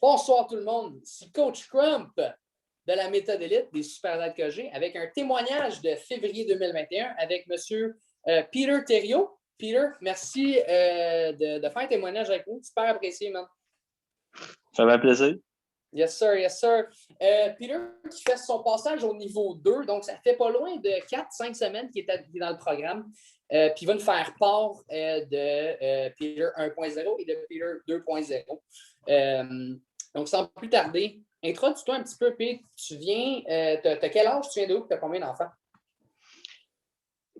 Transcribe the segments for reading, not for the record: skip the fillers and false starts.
Bonsoir tout le monde, c'est Coach Crump de la méthode élite des superathlètes que j'ai avec un témoignage de février 2021 avec M. Peter Thériault. Peter, merci de faire un témoignage avec nous. Super apprécié, man. Ça m'a plaisir. Yes, sir, yes, sir. Peter qui fait son passage au niveau 2, donc ça fait pas loin de 4-5 semaines qu'il est dans le programme. Puis il va nous faire part de Peter 1.0 et de Peter 2.0. Donc, sans plus tarder, introduis-toi un petit peu, Pete. Tu viens, t'as quel âge? Tu viens d'où? Tu as combien d'enfants?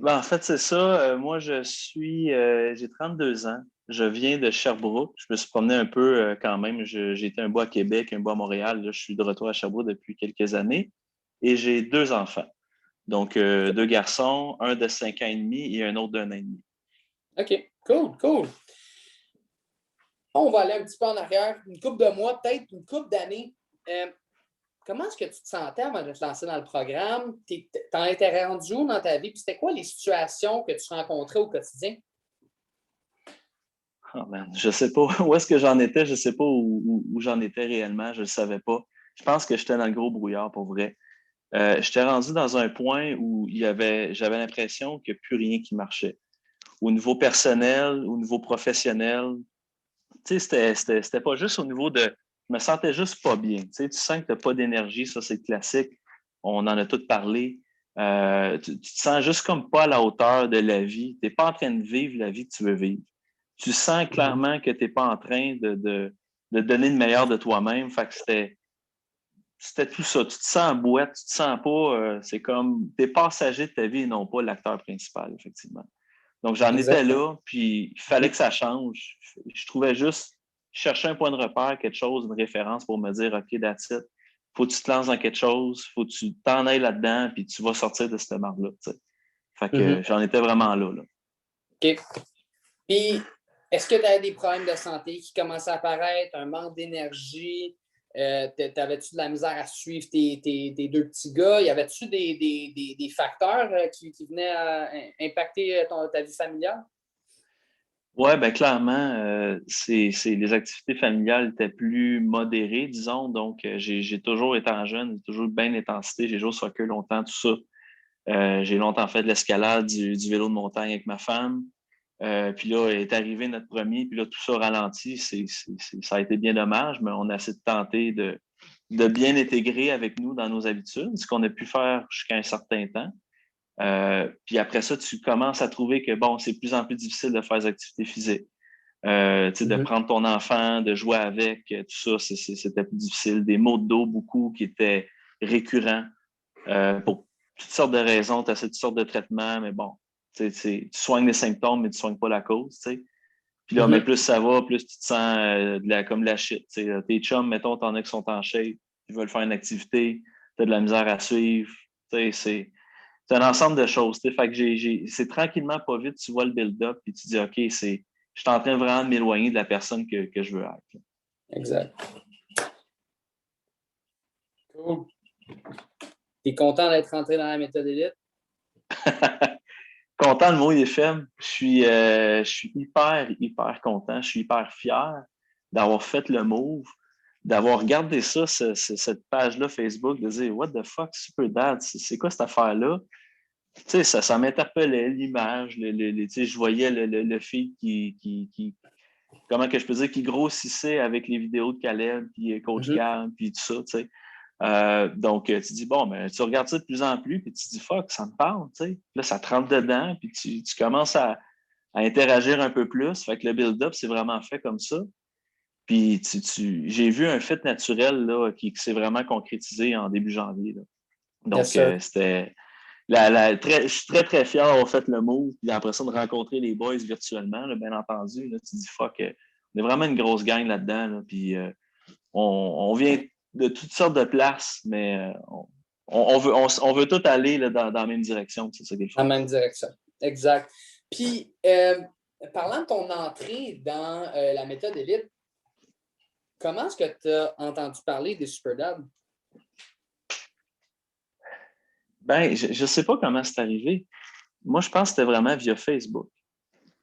En fait, c'est ça. Moi, j'ai 32 ans. Je viens de Sherbrooke. Je me suis promené un peu quand même. J'ai été un bout à Québec, un bout à Montréal. Là, je suis de retour à Sherbrooke depuis quelques années. Et j'ai 2 enfants. Donc, 2 garçons, un de 5 ans et demi et un autre d'1 an et demi. OK, cool. On va aller un petit peu en arrière, une couple de mois, peut-être une couple d'années. Comment est-ce que tu te sentais avant de te lancer dans le programme? T'en étais rendu où dans ta vie? Puis c'était quoi les situations que tu rencontrais au quotidien? Oh man, je ne sais pas où est-ce que j'en étais. Je ne sais pas où j'en étais réellement. Je ne le savais pas. Je pense que j'étais dans le gros brouillard pour vrai. J'étais rendu dans un point où j'avais l'impression qu'il n'y a plus rien qui marchait. Au niveau personnel, au niveau professionnel, tu sais, c'était pas juste au niveau de. Je me sentais juste pas bien. Tu sais, tu sens que tu n'as pas d'énergie, ça c'est classique. On en a tous parlé. Tu te sens juste comme pas à la hauteur de la vie. Tu n'es pas en train de vivre la vie que tu veux vivre. Tu sens clairement que tu n'es pas en train de donner le meilleur de toi-même. Fait que c'était tout ça. Tu te sens en boîte, tu te sens pas. C'est comme tu es passager de ta vie et non pas l'acteur principal, effectivement. Donc, j'en étais là, puis il fallait que ça change. Je trouvais juste, chercher un point de repère, quelque chose, une référence pour me dire, OK, that's it. Faut que tu te lances dans quelque chose, faut que tu t'en ailles là-dedans, puis tu vas sortir de cette marde-là. Fait que j'en étais vraiment là. OK. Puis, est-ce que tu avais des problèmes de santé qui commençaient à apparaître, un manque d'énergie? T'avais-tu de la misère à suivre tes 2 petits gars? Y avait-tu des facteurs qui venaient à impacter ta vie familiale? Oui, bien clairement, les activités familiales étaient plus modérées, disons. Donc, j'ai toujours été en jeune, j'ai toujours eu bien d'intensité. J'ai joué au soccer longtemps, tout ça. J'ai longtemps fait de l'escalade, du vélo de montagne avec ma femme. Puis là, est arrivé notre premier, puis là, tout ça ralentit. Ça a été bien dommage, mais on a essayé de tenter de bien intégrer avec nous dans nos habitudes, ce qu'on a pu faire jusqu'à un certain temps. Puis après ça, tu commences à trouver que, bon, c'est de plus en plus difficile de faire des activités physiques. De prendre ton enfant, de jouer avec, tout ça, c'était plus difficile. Des maux de dos, beaucoup, qui étaient récurrents pour toutes sortes de raisons. Tu as toutes sortes de traitements, mais bon, tu soignes les symptômes, mais tu ne soignes pas la cause. T'sais. Puis là, mais plus ça va, plus tu te sens comme la shit. T'sais. Tes chums, mettons, t'en as qui sont en shape, ils veulent faire une activité, tu as de la misère à suivre. C'est un ensemble de choses. Fait que c'est tranquillement, pas vite, tu vois le build-up, puis tu dis, OK, je suis en train vraiment de m'éloigner de la personne que je veux être. Là. Exact. Cool. T'es content d'être rentré dans la méthode élite? Content, le mot est faible. Je suis hyper content. Je suis hyper fier d'avoir fait le move, d'avoir regardé ça, cette page-là Facebook, de dire What the fuck, Super Dad, c'est quoi cette affaire-là? Tu sais, ça m'interpellait, l'image. Tu sais, je voyais le feed comment que je peux dire, qui grossissait avec les vidéos de Caleb, puis Coach Gab, puis tout ça, tu sais. Donc, tu dis, bon, ben, tu regardes ça de plus en plus, puis tu dis, fuck, ça me parle, tu sais. Là, ça te rentre dedans, puis tu commences à interagir un peu plus. Fait que le build-up, c'est vraiment fait comme ça. Puis, j'ai vu un fit naturel là, qui s'est vraiment concrétisé en début janvier. Là. Donc, c'était. Je suis très, très fier d'avoir fait le move, puis après ça, de rencontrer les boys virtuellement, là, bien entendu. Là, tu dis, fuck, on est vraiment une grosse gang là-dedans, là, puis on vient de toutes sortes de places, mais on veut tout aller là, dans la même direction. C'est ça qu'il faut. Dans la même direction. Exact. Puis, parlant de ton entrée dans la méthode élite, comment est-ce que tu as entendu parler des SuperDad? Ben, je ne sais pas comment c'est arrivé. Moi, je pense que c'était vraiment via Facebook.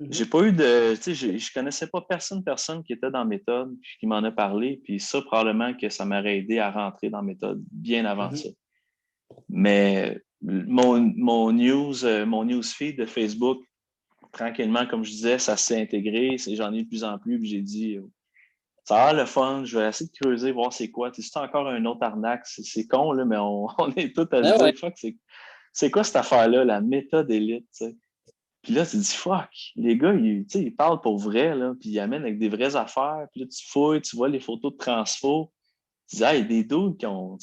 J'ai pas eu de. Tu sais, je connaissais pas personne qui était dans la méthode, puis qui m'en a parlé. Puis ça, probablement que ça m'aurait aidé à rentrer dans la méthode bien avant ça. Mais mon newsfeed de Facebook, tranquillement, comme je disais, ça s'est intégré. J'en ai de plus en plus, puis j'ai dit, ça a l'air le fun, je vais essayer de creuser, voir c'est quoi. C'est encore un autre arnaque. C'est con, là, mais on est tous à se dire, fuck, c'est quoi cette affaire-là, la méthode élite, tu sais. Puis là, tu te dis, fuck, les gars, ils parlent pour vrai, là, puis ils amènent avec des vraies affaires. Puis là, tu fouilles, tu vois les photos de transfo. Tu dis, hey, des dudes qui ont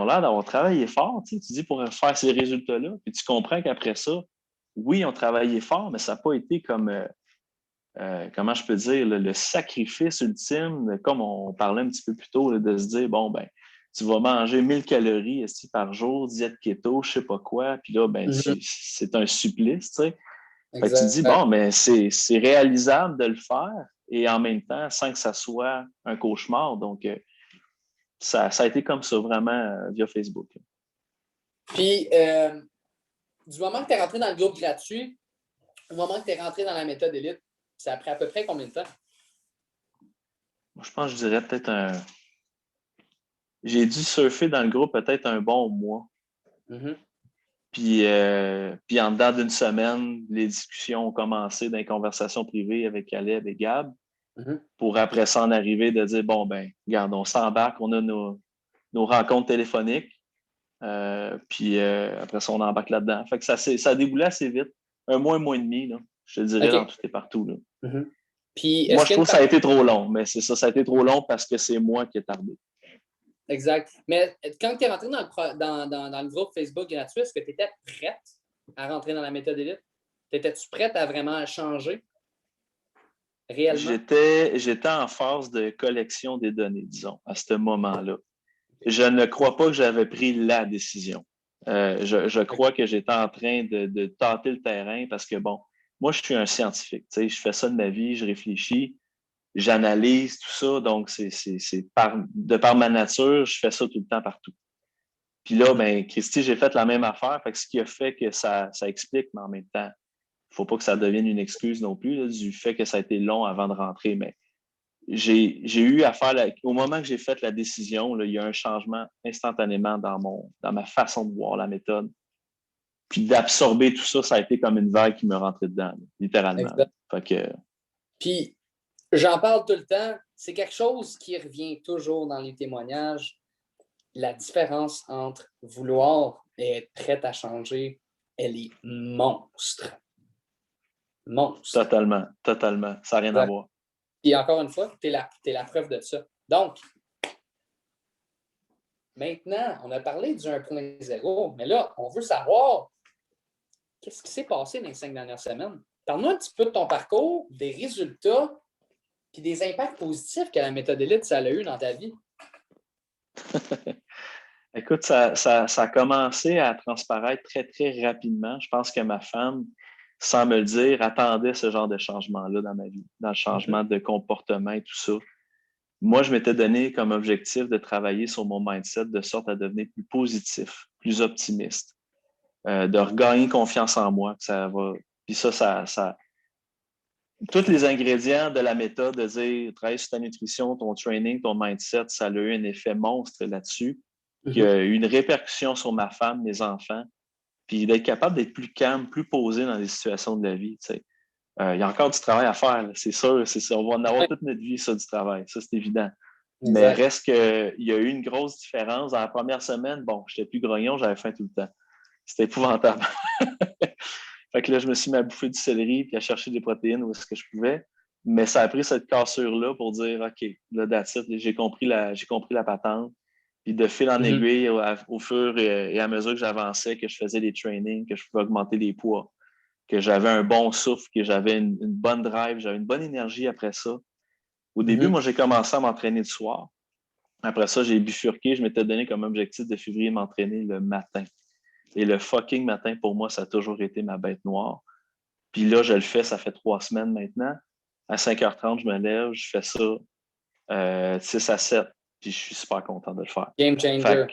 l'air d'avoir travaillé fort, tu dis, pour faire ces résultats-là. Puis tu comprends qu'après ça, oui, ils ont travaillé fort, mais ça n'a pas été comme, comment je peux dire, le sacrifice ultime, comme on parlait un petit peu plus tôt, là, de se dire, bon, ben, tu vas manger 1000 calories par jour, diète keto, je sais pas quoi, puis là, ben, c'est un supplice, tu sais. Fait que tu te dis, bon, mais c'est réalisable de le faire et en même temps, sans que ça soit un cauchemar. Donc, ça a été comme ça, vraiment, via Facebook. Puis, du moment que tu es rentré dans le groupe gratuit, au moment que tu es rentré dans la méthode élite, ça a pris à peu près combien de temps? Moi, je pense que je dirais peut-être J'ai dû surfer dans le groupe peut-être un bon mois. Puis en dedans d'une semaine, les discussions ont commencé dans les conversations privées avec Caleb et Gab. Pour après ça en arriver de dire, bon, ben, regarde, on s'embarque, on a nos rencontres téléphoniques. Puis après ça, on embarque là-dedans. Fait que ça a déboulé assez vite. Un mois et demi, là, je te dirais, dans tout et partout. Là. Puis, moi, je trouve que ça a été trop long, mais c'est ça, ça a été trop long parce que c'est moi qui ai tardé. Exact. Mais quand tu es rentré dans le groupe Facebook gratuit, est-ce que tu étais prête à rentrer dans la méthode élite? Étais-tu prête à vraiment changer réellement? J'étais en phase de collection des données, disons, à ce moment-là. Je ne crois pas que j'avais pris la décision. Je crois que j'étais en train de tâter le terrain parce que, bon, moi, je suis un scientifique. Tu sais, je fais ça de ma vie, je réfléchis, j'analyse tout ça. Donc, de par ma nature, je fais ça tout le temps partout. Puis là, ben, Christy, j'ai fait la même affaire. Fait que ce qui a fait que ça explique, mais en même temps, il ne faut pas que ça devienne une excuse non plus là, du fait que ça a été long avant de rentrer. Mais j'ai eu à faire, au moment que j'ai fait la décision, là, il y a un changement instantanément dans ma façon de voir la méthode. Puis d'absorber tout ça, ça a été comme une vague qui me rentrait dedans, là, littéralement. Fait que... Puis, j'en parle tout le temps. C'est quelque chose qui revient toujours dans les témoignages. La différence entre vouloir et être prête à changer, elle est monstre. Monstre. Totalement. Ça n'a rien à voir. Et encore une fois, tu es la preuve de ça. Donc, maintenant, on a parlé du 1.0, mais là, on veut savoir qu'est-ce qui s'est passé dans les 5 dernières semaines. Parle-nous un petit peu de ton parcours, des résultats, puis des impacts positifs que la méthode élite, ça a eu dans ta vie. Écoute, ça a commencé à transparaître très, très rapidement. Je pense que ma femme, sans me le dire, attendait ce genre de changement-là dans ma vie, dans le changement de comportement et tout ça. Moi, je m'étais donné comme objectif de travailler sur mon mindset de sorte à devenir plus positif, plus optimiste, de regagner confiance en moi. Ça va. Puis ça, tous les ingrédients de la méthode de dire travailler sur ta nutrition, ton training, ton mindset, ça a eu un effet monstre là-dessus, qui a eu une répercussion sur ma femme, mes enfants, puis d'être capable d'être plus calme, plus posé dans les situations de la vie. Tu sais. Il y a encore du travail à faire, c'est sûr. On va en avoir toute notre vie, ça, du travail. Ça, c'est évident. Exact. Mais reste qu'il y a eu une grosse différence. Dans la première semaine, bon, j'étais plus grognon, j'avais faim tout le temps. C'était épouvantable. Fait que là, je me suis mis à bouffer du céleri puis à chercher des protéines où est-ce que je pouvais. Mais ça a pris cette cassure-là pour dire, OK, là, that's it, j'ai compris la patente. Puis de fil en aiguille, au fur et à mesure que j'avançais, que je faisais des trainings, que je pouvais augmenter les poids, que j'avais un bon souffle, que j'avais une bonne drive, j'avais une bonne énergie après ça. Au début, moi, j'ai commencé à m'entraîner le soir. Après ça, j'ai bifurqué. Je m'étais donné comme objectif de février m'entraîner le matin. Et le fucking matin, pour moi, ça a toujours été ma bête noire. Puis là, je le fais, ça fait 3 semaines maintenant. À 5h30, je me lève, je fais ça 6 à 7. Puis je suis super content de le faire. Game changer.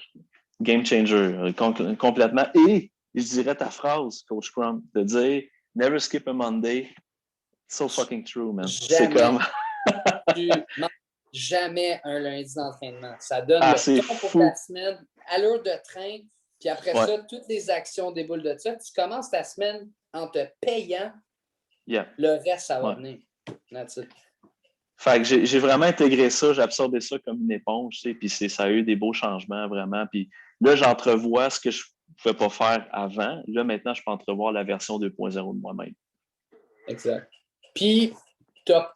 Game changer, complètement. Et je dirais ta phrase, Coach Crump, de dire « Never skip a Monday ». So fucking true, man. C'est Jamais. comme... Tu manges jamais un lundi d'entraînement. Ça donne c'est le ton pour fou. ta semaine, allure de train, puis après Ouais. ça, toutes les actions déboulent de ça. Tu commences ta semaine en te payant. Yeah. Le reste, ça va Ouais. venir. That's it. Fait que j'ai vraiment intégré ça, j'ai absorbé ça comme une éponge, tu sais, puis ça a eu des beaux changements, vraiment. Puis là, j'entrevois ce que je ne pouvais pas faire avant. Là, maintenant, je peux entrevoir la version 2.0 de moi-même. Exact. Puis, top.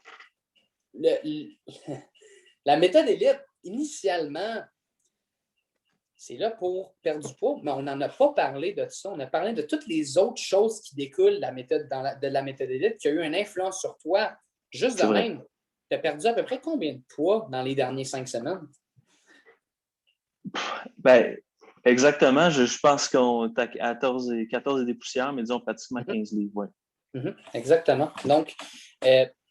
La méthode élite, initialement, c'est là pour perdre du poids, mais on n'en a pas parlé de ça. On a parlé de toutes les autres choses qui découlent de la méthode élite qui a eu une influence sur toi. Juste de même, tu as perdu à peu près combien de poids dans les dernières 5 semaines? Ben, exactement. Je pense qu'on est à 14 et des poussières, mais disons pratiquement 15 livres. Ouais. Exactement. Donc,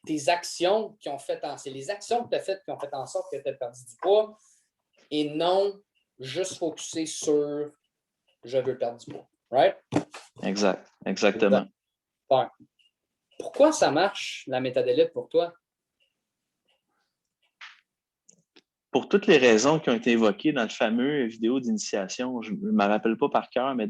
tes actions qui ont fait c'est les actions que tu as faites qui ont fait en sorte que tu as perdu du poids et non juste focusé sur je veux perdre du poids. Right? Exactement. Ouais. Pourquoi ça marche, la méthode élite, pour toi? Pour toutes les raisons qui ont été évoquées dans le fameux vidéo d'initiation, je ne me rappelle pas par cœur, mais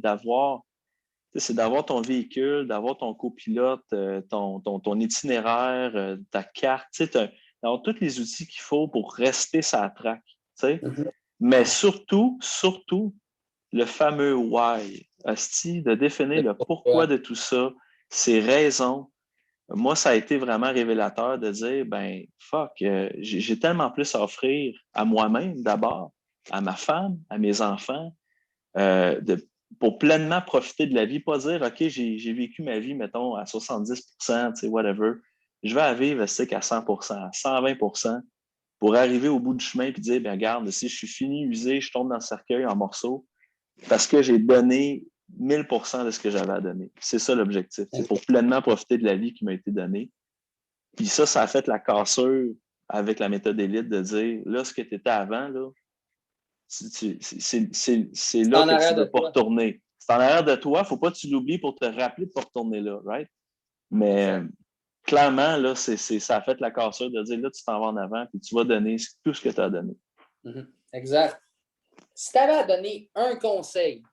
c'est d'avoir ton véhicule, d'avoir ton copilote, ton itinéraire, ta carte, d'avoir tous les outils qu'il faut pour rester sur la track. Mm-hmm. Mais surtout, le fameux why, de définir le pourquoi de tout ça, ses raisons. Moi, ça a été vraiment révélateur de dire, ben, fuck, j'ai tellement plus à offrir à moi-même d'abord, à ma femme, à mes enfants, pour pleinement profiter de la vie, pas dire, OK, j'ai vécu ma vie, mettons, à 70%, tu sais, whatever. Je vais à vivre, c'est à 100%, à 120%, pour arriver au bout du chemin et dire, ben, regarde, si je suis fini, usé, je tombe dans le cercueil en morceaux, parce que j'ai donné 1000% de ce que j'avais à donner. C'est ça l'objectif. C'est pour pleinement profiter de la vie qui m'a été donnée. Puis ça a fait la cassure avec la méthode élite de dire, là, ce que tu étais avant, là, c'est là que tu ne veux pas retourner. C'est en arrière de toi, il ne faut pas que tu l'oublies pour te rappeler de ne pas retourner là, right? Mais clairement, là, ça a fait la cassure de dire, là, tu t'en vas en avant et tu vas donner tout ce que tu as donné. Mm-hmm. Exact. Si tu avais à donner un conseil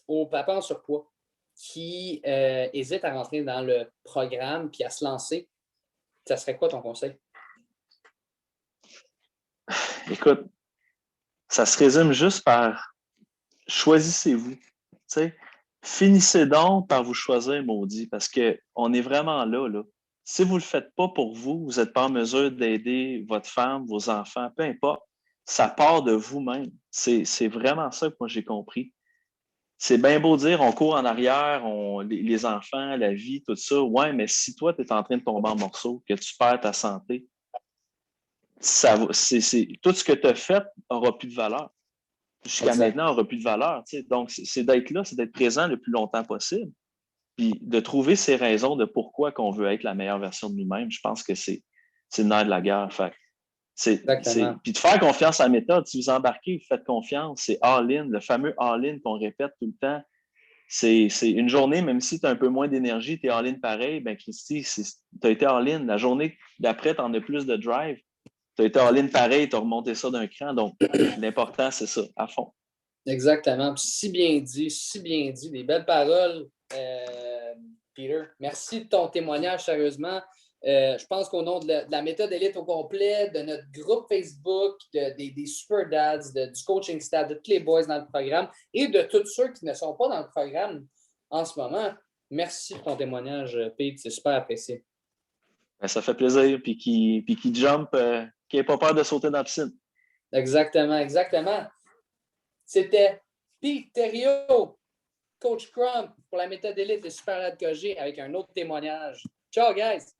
aux papas en surpoids qui hésitent à rentrer dans le programme puis à se lancer, ça serait quoi ton conseil? Écoute, ça se résume juste par choisissez-vous. Finissez donc par vous choisir, maudit, parce qu'on est vraiment là. Si vous ne le faites pas pour vous, vous n'êtes pas en mesure d'aider votre femme, vos enfants, peu importe. Ça part de vous-même. C'est vraiment ça que moi j'ai compris. C'est bien beau dire, on court en arrière, les enfants, la vie, tout ça. Ouais, mais si toi, tu es en train de tomber en morceaux, que tu perds ta santé, tout ce que tu as fait n'aura plus de valeur. Jusqu'à maintenant, n'aura plus de valeur. Donc, c'est d'être là, c'est d'être présent le plus longtemps possible. Puis de trouver ces raisons de pourquoi qu'on veut être la meilleure version de nous-mêmes, je pense que c'est le nerf de la guerre. Puis de faire confiance à la méthode. Si vous embarquez, vous faites confiance, c'est all-in, le fameux all-in qu'on répète tout le temps. C'est une journée, même si tu as un peu moins d'énergie, tu es all-in pareil, ben Christy, tu as été all-in. La journée d'après, tu en as plus de drive. Tu as été all-in pareil, tu as remonté ça d'un cran. Donc, l'important, c'est ça, à fond. Exactement. Si bien dit. Des belles paroles, Peter. Merci de ton témoignage, sérieusement. Je pense qu'au nom de la méthode élite au complet, de notre groupe Facebook, des Super Dads, du coaching staff, de tous les boys dans le programme et de tous ceux qui ne sont pas dans le programme en ce moment, merci de ton témoignage, Pete. C'est super apprécié. Ben, ça fait plaisir. Puis qui jump, qui n'ait pas peur de sauter dans la piscine. Exactement. C'était Pete Thériault, Coach Crump pour la méthode élite de Super Lad Kogé avec un autre témoignage. Ciao, guys!